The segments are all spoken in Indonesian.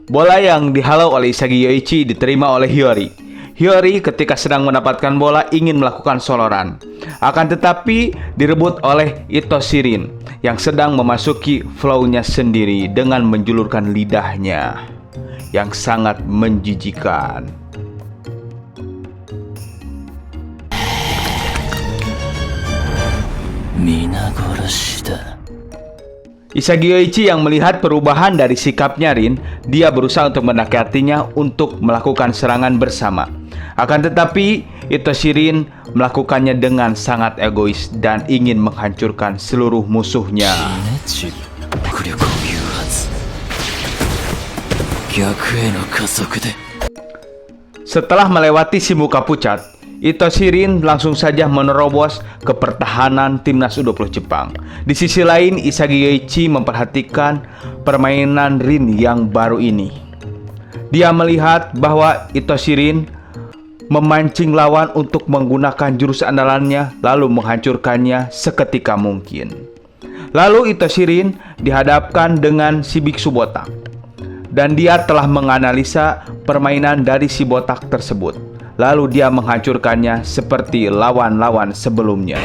Bola yang dihalau oleh Isagi Yoichi diterima oleh Hiyori. Hiyori ketika sedang mendapatkan bola ingin melakukan soloran. Akan tetapi direbut oleh Ito Shirin yang sedang memasuki flow-nya sendiri dengan menjulurkan lidahnya yang sangat menjijikan. Isagi Yoichi yang melihat perubahan dari sikapnya Rin, dia berusaha untuk mendekatinya untuk melakukan serangan bersama. Akan tetapi, Ito Shirin melakukannya dengan sangat egois dan ingin menghancurkan seluruh musuhnya. Setelah melewati si muka pucat, Ito Shirin langsung saja menerobos ke pertahanan timnas U20 Jepang. Di sisi lain, Isagi Yoichi memperhatikan permainan Rin yang baru ini. Dia melihat bahwa Ito Shirin memancing lawan untuk menggunakan jurus andalannya lalu menghancurkannya seketika mungkin. Lalu Ito Shirin dihadapkan dengan si biksu botak, dan dia telah menganalisa permainan dari si botak tersebut. Lalu dia menghancurkannya seperti lawan-lawan sebelumnya.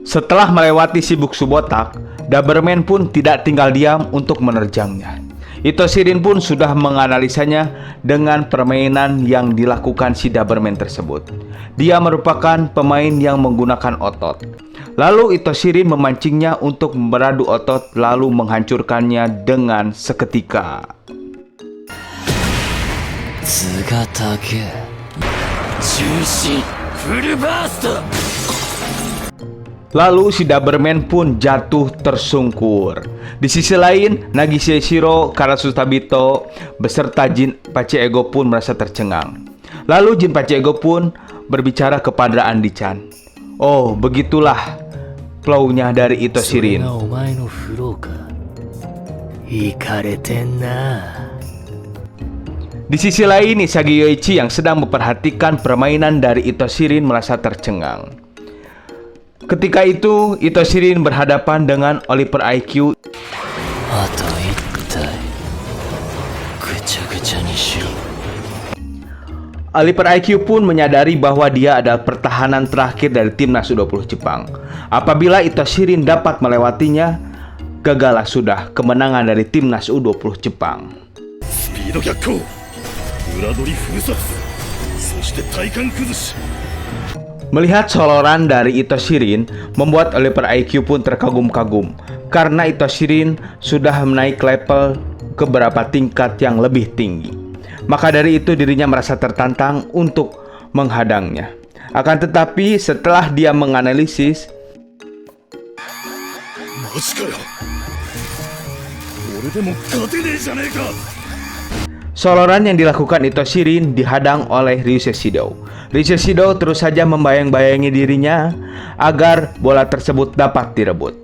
Setelah melewati si biksu botak, Doberman pun tidak tinggal diam untuk menerjangnya. Ito Shirin pun sudah menganalisanya dengan permainan yang dilakukan si Doberman tersebut. Dia merupakan pemain yang menggunakan otot. Lalu Ito Shirin memancingnya untuk beradu otot lalu menghancurkannya dengan seketika. Lalu si Doberman pun jatuh tersungkur. Di sisi lain, Nagise Shiro Karasutabito beserta Jin Pachego pun merasa tercengang. Lalu Jin Pachego pun berbicara kepada Andi-chan. Oh, begitulah flow-nya dari Ito Shirin. Di sisi lain, Isagi Yoichi yang sedang memperhatikan permainan dari Ito Shirin merasa tercengang. Ketika itu, Ito Shirin berhadapan dengan Oliver IQ. Oliver IQ pun menyadari bahwa dia adalah pertahanan terakhir dari timnas U20 Jepang. Apabila Ito Shirin dapat melewatinya, gagallah sudah kemenangan dari timnas U20 Jepang. Melihat soloran dari Ito Shirin membuat Oliver IQ pun terkagum-kagum karena Ito Shirin sudah menaik level ke beberapa tingkat yang lebih tinggi. Maka dari itu dirinya merasa tertantang untuk menghadangnya. Akan tetapi setelah dia menganalisis, soloran yang dilakukan Ito Shirin dihadang oleh Ryusei Shido. Ryusei Shido terus saja membayang-bayangi dirinya agar bola tersebut dapat direbut.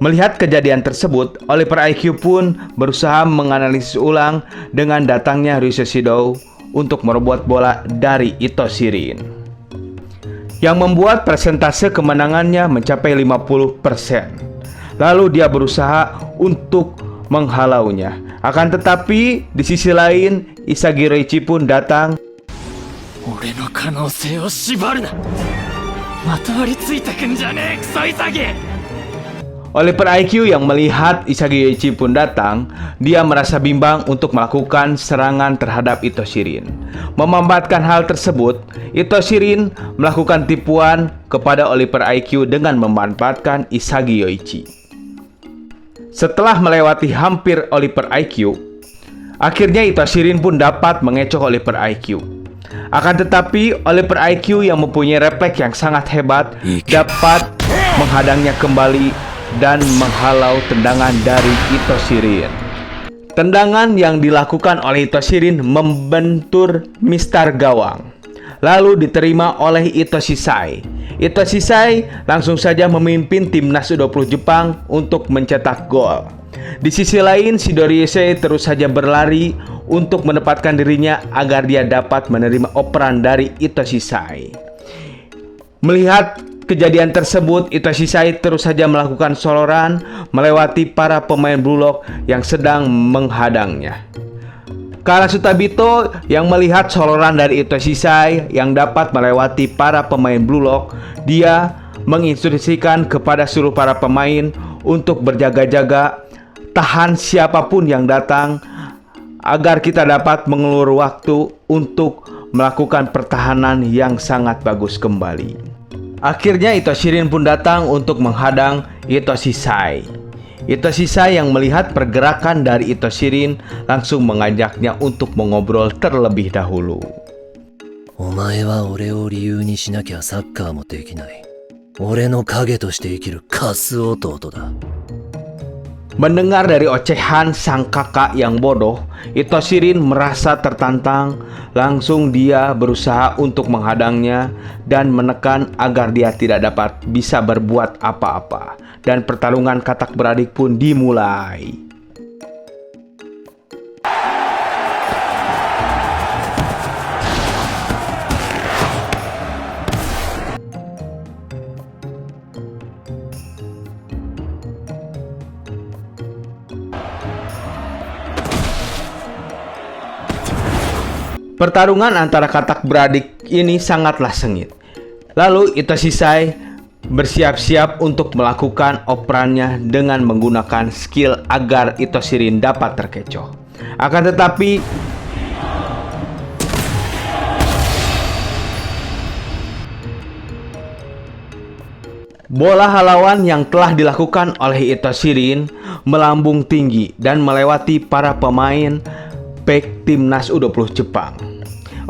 Melihat kejadian tersebut, Oliver IQ pun berusaha menganalisis ulang dengan datangnya Ryusei Shido untuk merebut bola dari Ito Shirin, yang membuat persentase kemenangannya mencapai 50%. Lalu dia berusaha untuk menghalaunya. Akan tetapi di sisi lain, Isagi Yoichi pun datang. Oliver IQ yang melihat Isagi Yoichi pun datang, dia merasa bimbang untuk melakukan serangan terhadap Ito Shirin. Memanfaatkan hal tersebut, Ito Shirin melakukan tipuan kepada Oliver IQ dengan memanfaatkan Isagi Yoichi. Setelah melewati hampir Oliver IQ, akhirnya Ito Shirin pun dapat mengecoh Oliver IQ. Akan tetapi Oliver IQ yang mempunyai refleks yang sangat hebat dapat menghadangnya kembali dan menghalau tendangan dari Ito Shirin. Tendangan yang dilakukan oleh Ito Shirin membentur mistar gawang, lalu diterima oleh Ito Shisai. Ito Shisai langsung saja memimpin timnas U20 Jepang untuk mencetak gol. Di sisi lain, Shidoriusei terus saja berlari untuk menempatkan dirinya agar dia dapat menerima operan dari Ito Shisai. Melihat kejadian tersebut, Itoshi Sai terus saja melakukan soloran melewati para pemain Blue Lock yang sedang menghadangnya. Kara Sutabito yang melihat soloran dari Itoshi Sai yang dapat melewati para pemain Blue Lock, dia menginstruksikan kepada seluruh para pemain untuk berjaga-jaga, tahan siapapun yang datang, agar kita dapat mengulur waktu untuk melakukan pertahanan yang sangat bagus kembali. Akhirnya Itoshi Rin pun datang untuk menghadang Itoshi Sai. Itoshi Sai yang melihat pergerakan dari Itoshi Rin langsung mengajaknya untuk mengobrol terlebih dahulu. Omae wa ore o riyuu ni shinakia sakkar mo dekinai. Ore no kage toshite ikiru kasu ototo da. Mendengar dari ocehan sang kakak yang bodoh, Itoshi Rin merasa tertantang. Langsung dia berusaha untuk menghadangnya dan menekan agar dia tidak dapat bisa berbuat apa-apa. Dan pertarungan katak beradik pun dimulai. Pertarungan antara katak beradik ini sangatlah sengit. Lalu Itoshi Sai bersiap-siap untuk melakukan operannya dengan menggunakan skill agar Itoshi Rin dapat terkecoh. Akan tetapi bola halauan yang telah dilakukan oleh Itoshi Rin melambung tinggi dan melewati para pemain back timnas U20 Jepang.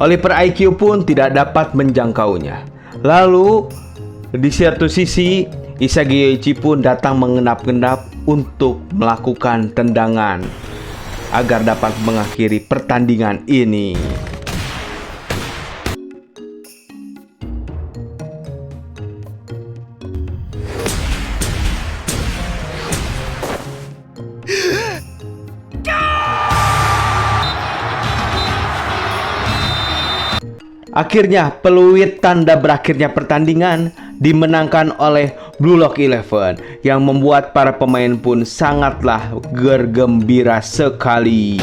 Oliver IQ pun tidak dapat menjangkaunya. Lalu di satu sisi Isagi Yoichi pun datang mengendap-endap untuk melakukan tendangan agar dapat mengakhiri pertandingan ini. Akhirnya peluit tanda berakhirnya pertandingan dimenangkan oleh Blue Lock 11 yang membuat para pemain pun sangatlah bergembira sekali.